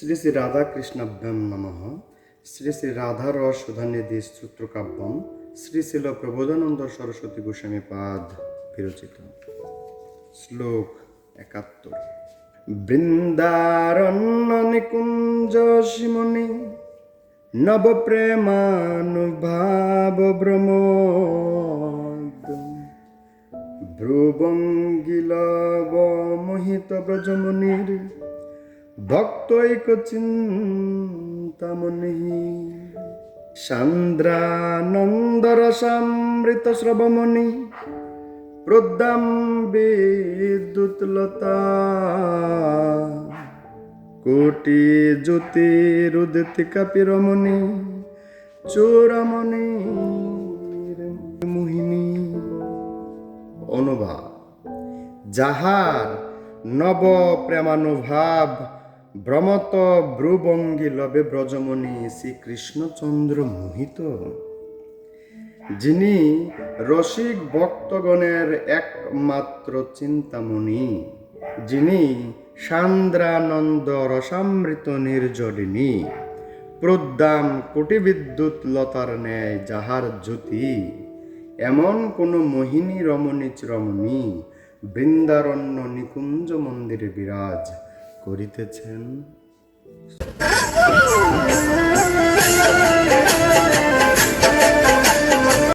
শ্রী শ্রী রাধাকৃষ্ণাভ্যাম নমঃ। শ্রী শ্রী রাধারস সুধানিধি স্তোত্রকাব্যম শ্রী শিল প্রবোধানন্দ সরস্বতী গোস্বামী পাদ বিরচিত। শ্লোক ৭১। বৃন্দারণ্য নিকুঞ্জ শিমনি নব প্রেমানুভাব ব্রহ্মোদ ভ্রুভঙ্গিলব মোহিত ব্রজমুনির ভক্তৈক চিন্তামণি সান্দ্রানন্দরসামৃত শ্রবমণি প্রদ্যাম বিদ্যুৎলতা কোটি জ্যোতিরুদিত কাপিরমণি চূড়ামণি মোহিনী। অনুবাদ: যাহার নব প্রেমানুভাব ভ্রমত ভ্রুভঙ্গি লবে ব্রজমণি শ্রীকৃষ্ণচন্দ্র মোহিত, যিনি রসিক ভক্তগণের একমাত্র চিন্তামণি, যিনি সান্দ্রানন্দ রসামৃত নির্জলিনী, প্রদ্যাম কোটি বিদ্যুৎ লতার ন্যায় যাহার জ্যোতি, এমন কোন মোহিনী রমণী চিরমণি বৃন্দারণ্য নিকুঞ্জ মন্দিরে বিরাজ করিতেছেন।